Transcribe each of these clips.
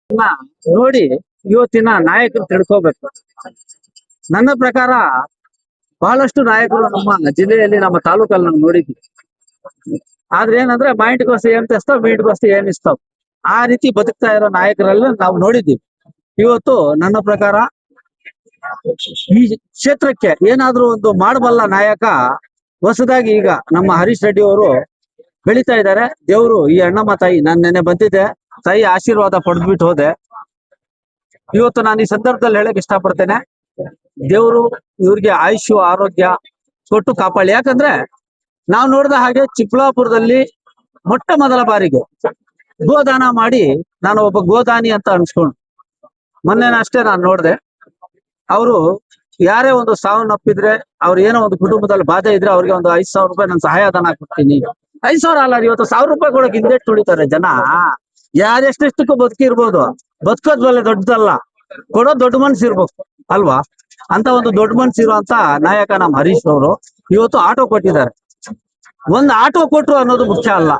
ಇದನ್ನ ನೋಡಿ ಇವತ್ತಿನ ನಾಯಕರು ತಿಳ್ಕೋಬೇಕು. ನನ್ನ ಪ್ರಕಾರ ಬಹಳಷ್ಟು ನಾಯಕರು ನಮ್ಮ ಜಿಲ್ಲೆಯಲ್ಲಿ ನಮ್ಮ ತಾಲೂಕಲ್ಲಿ ನಾವು ನೋಡಿದ್ವಿ. ಆದ್ರೆ ಏನಂದ್ರೆ ಮೈಂಡ್ಗೋಸ್ಕರ ಏನ್ ತೆಸ್ತಾವ್ ಮೀಟ್ಗೋಸ್ಕರ ಏನ್ ಇಸ್ತಾವ್ ಆ ರೀತಿ ಬದುಕ್ತಾ ಇರೋ ನಾಯಕರೆಲ್ಲ ನಾವು ನೋಡಿದ್ದೀವಿ. ಇವತ್ತು ನನ್ನ ಪ್ರಕಾರ ಈ ಕ್ಷೇತ್ರಕ್ಕೆ ಏನಾದ್ರೂ ಒಂದು ಮಾಡಬಲ್ಲ ನಾಯಕ ಹೊಸದಾಗಿ ಈಗ ನಮ್ಮ ಹರೀಶ್ ರೆಡ್ಡಿ ಅವರು ಬೆಳಿತಾ ಇದ್ದಾರೆ. ದೇವರು ಈ ಅಣ್ಣಮ್ಮ ತಾಯಿ ನಾನು ನೆನ್ನೆ ಬಂದಿದ್ದೆ, ತಾಯಿ ಆಶೀರ್ವಾದ ಪಡೆದ್ಬಿಟ್ಟು ಹೋದೆ. ಇವತ್ತು ನಾನು ಈ ಸಂದರ್ಭದಲ್ಲಿ ಹೇಳಕ್ ಇಷ್ಟಪಡ್ತೇನೆ, ದೇವರು ಇವ್ರಿಗೆ ಆಯುಷು ಆರೋಗ್ಯ ಕೊಟ್ಟು ಕಾಪಾಡಿ. ಯಾಕಂದ್ರೆ ನಾವು ನೋಡಿದ ಹಾಗೆ ಚಿಕ್ಕಬಳ್ಳಾಪುರದಲ್ಲಿ ಮೊಟ್ಟ ಮೊದಲ ಬಾರಿಗೆ ಗೋದಾನ ಮಾಡಿ ನಾನು ಒಬ್ಬ ಗೋದಾನಿ ಅಂತ ಅನ್ಸ್ಕೊಂಡು ಮೊನ್ನೆನಷ್ಟೇ ನಾನು ನೋಡಿದೆ. ಅವರು ಯಾರೇ ಒಂದು ಸಾವನ್ನಪ್ಪಿದ್ರೆ ಅವ್ರು ಏನೋ ಒಂದು ಕುಟುಂಬದಲ್ಲಿ ಬಾಧೆ ಇದ್ರೆ ಅವ್ರಿಗೆ ಒಂದು 5,000 ರೂಪಾಯಿ ನಾನು ಸಹಾಯಧನ ಕೊಡ್ತೀನಿ. 5,000 ಅಲ್ಲ, ಇವತ್ತು 1,000 ರೂಪಾಯಿ ಕೊಡೋಕೆ ಹಿಂದೆಟ್ಟು ತುಳಿತಾರೆ ಜನ. ಯಾರೆಷ್ಟೆಷ್ಟಕ್ಕೂ ಬದುಕಿರ್ಬೋದು, ಬದುಕೋದ್ ಬಲ್ಲ ದೊಡ್ಡದಲ್ಲ, ಕೊಡೋದ್ ದೊಡ್ಡ ಮನ್ಸು ಇರ್ಬೇಕು ಅಲ್ವಾ? ಅಂತ ಒಂದು ದೊಡ್ಡ ಮನ್ಸು ಇರುವಂತ ನಾಯಕ ನಮ್ಮ ಹರೀಶ್ ಅವರು ಇವತ್ತು ಆಟೋ ಕೊಟ್ಟಿದ್ದಾರೆ. ಒಂದ್ ಆಟೋ ಕೊಟ್ರು ಅನ್ನೋದು ಮುಖ್ಯ ಅಲ್ಲ,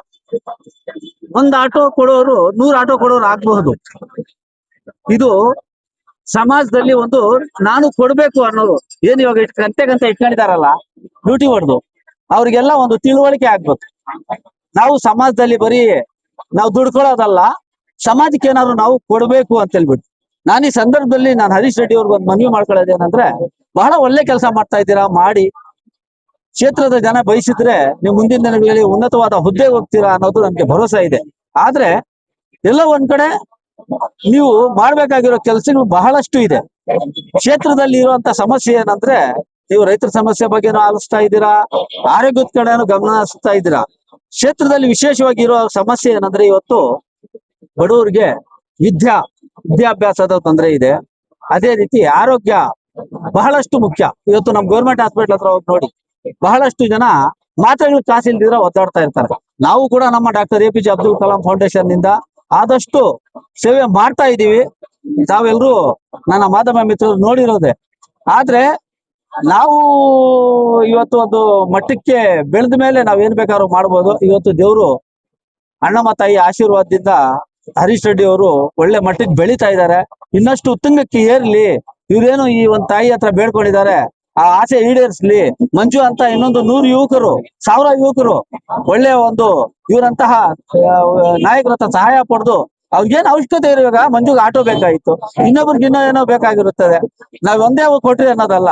ಒಂದ್ ಆಟೋ ಕೊಡೋರು 100 ಆಟೋ ಕೊಡೋರು ಆಗ್ಬಹುದು. ಇದು ಸಮಾಜದಲ್ಲಿ ಒಂದು ನಾನು ಕೊಡ್ಬೇಕು ಅನ್ನೋರು ಏನ್ ಇವಾಗ ಗಂಟೆ ಇಟ್ಕೊಂಡಿದಾರಲ್ಲ ಡ್ಯೂಟಿ ಹೊಡೆದು, ಅವ್ರಿಗೆಲ್ಲ ಒಂದು ತಿಳುವಳಿಕೆ ಆಗ್ಬೇಕು. ನಾವು ಸಮಾಜದಲ್ಲಿ ಬರೀ ನಾವು ದುಡ್ಕೊಳ್ಳೋದಲ್ಲ, ಸಮಾಜಕ್ಕೆ ಏನಾದ್ರು ನಾವು ಕೊಡ್ಬೇಕು ಅಂತ ಹೇಳ್ಬಿಟ್ಟು ನಾನು ಈ ಸಂದರ್ಭದಲ್ಲಿ ನಾನು ಹರೀಶ್ ರೆಡ್ಡಿ ಅವ್ರಿಗೆ ಒಂದು ಮನವಿ ಮಾಡ್ಕೊಳ್ಳೋದು ಏನಂದ್ರೆ, ಬಹಳ ಒಳ್ಳೆ ಕೆಲಸ ಮಾಡ್ತಾ ಇದ್ದೀರಾ, ಮಾಡಿ ಕ್ಷೇತ್ರದ ಜನ ಬಯಸಿದ್ರೆ ನೀವು ಮುಂದಿನ ದಿನಗಳಲ್ಲಿ ಉನ್ನತವಾದ ಹುದ್ದೆಗೆ ಹೋಗ್ತೀರಾ ಅನ್ನೋದು ನಮ್ಗೆ ಭರವಸೆ ಇದೆ. ಆದ್ರೆ ಎಲ್ಲ ಒಂದ್ ಕಡೆ ನೀವು ಮಾಡ್ಬೇಕಾಗಿರೋ ಕೆಲಸಗಳು ಬಹಳಷ್ಟು ಇದೆ. ಕ್ಷೇತ್ರದಲ್ಲಿ ಇರುವಂತ ಸಮಸ್ಯೆ ಏನಂದ್ರೆ, ನೀವು ರೈತರ ಸಮಸ್ಯೆ ಬಗ್ಗೆನೂ ಆಲಿಸ್ತಾ ಇದ್ದೀರಾ, ಆರೋಗ್ಯದ ಕಡೆನೂ ಗಮನ ಹರಿಸ್ತಾ ಇದ್ದೀರಾ. ಕ್ಷೇತ್ರದಲ್ಲಿ ವಿಶೇಷವಾಗಿ ಇರೋ ಸಮಸ್ಯೆ ಏನಂದ್ರೆ, ಇವತ್ತು ಬಡವರಿಗೆ ವಿದ್ಯಾಭ್ಯಾಸದ ತೊಂದರೆ ಇದೆ. ಅದೇ ರೀತಿ ಆರೋಗ್ಯ ಬಹಳಷ್ಟು ಮುಖ್ಯ. ಇವತ್ತು ನಮ್ ಗೌರ್ಮೆಂಟ್ ಹಾಸ್ಪಿಟಲ್ ಹತ್ರ ಹೋಗಿ ನೋಡಿ, ಬಹಳಷ್ಟು ಜನ ಮಾತ್ರೆಗಳು ಕಾಸಿಲ್ದಿರ ಒದ್ದಾಡ್ತಾ ಇರ್ತಾರೆ. ನಾವು ಕೂಡ ನಮ್ಮ doctor APJ Abdul Kalam foundation ನಿಂದ ಆದಷ್ಟು ಸೇವೆ ಮಾಡ್ತಾ ಇದೀವಿ. ತಾವೆಲ್ಲರೂ ನನ್ನ ಮಾಧ್ಯಮ ಮಿತ್ರರು ನೋಡಿರೋದೆ. ಆದ್ರೆ ನಾವು ಇವತ್ತು ಒಂದು ಮಟ್ಟಕ್ಕೆ ಬೆಳೆದ ಮೇಲೆ ನಾವೇನ್ ಬೇಕಾದ್ರೂ ಮಾಡ್ಬೋದು. ಇವತ್ತು ದೇವರು ಅಣ್ಣಮ್ಮ ತಾಯಿ ಆಶೀರ್ವಾದದಿಂದ ಹರೀಶ್ ರೆಡ್ಡಿ ಅವರು ಒಳ್ಳೆ ಮಟ್ಟಕ್ಕೆ ಬೆಳೀತಾ ಇದ್ದಾರೆ. ಇನ್ನಷ್ಟು ಉತ್ತುಂಗಕ್ಕೆ ಏರ್ಲಿ. ಇವ್ರೇನು ಈ ಒಂದ್ ತಾಯಿ ಹತ್ರ ಬೇಡ್ಕೊಂಡಿದ್ದಾರೆ, ಆ ಆಸೆ ಈಡೇರಿಸ್ಲಿ. ಮಂಜು ಅಂತ ಇನ್ನೊಂದು 100 ಯುವಕರು, 1000 ಯುವಕರು ಒಳ್ಳೆ ಒಂದು ಇವರಂತಹ ನಾಯಕರ ಹತ್ರ ಸಹಾಯ ಪಡೆದು ಅವ್ರಿಗೇನ್ ಅವಶ್ಯಕತೆ ಇರುವಾಗ ಮಂಜುಗೆ ಆಟೋ ಬೇಕಾಗಿತ್ತು, ಇನ್ನೊಬ್ರಿಗೆ ಇನ್ನೂ ಏನೋ ಬೇಕಾಗಿರುತ್ತದೆ. ನಾವ್ ಒಂದೇ ಕೊಟ್ರಿ ಅನ್ನೋದಲ್ಲ,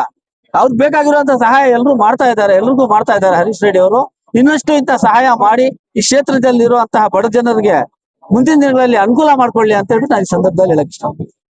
ಅವ್ರಿಗೆ ಬೇಕಾಗಿರುವಂತ ಸಹಾಯ ಎಲ್ರು ಮಾಡ್ತಾ ಇದ್ದಾರೆ, ಎಲ್ರಿಗೂ ಮಾಡ್ತಾ ಇದ್ದಾರೆ ಹರೀಶ್ ರೆಡ್ಡಿ ಅವರು. ಇನ್ನಷ್ಟು ಇಂತ ಸಹಾಯ ಮಾಡಿ ಈ ಕ್ಷೇತ್ರದಲ್ಲಿ ಇರುವಂತಹ ಬಡ ಜನರಿಗೆ ಮುಂದಿನ ದಿನಗಳಲ್ಲಿ ಅನುಕೂಲ ಮಾಡ್ಕೊಳ್ಳಿ ಅಂತ ಹೇಳ್ಬಿಟ್ಟು ನಾನು ಈ ಸಂದರ್ಭದಲ್ಲಿ ಹೇಳಕ್ ಇಷ್ಟ.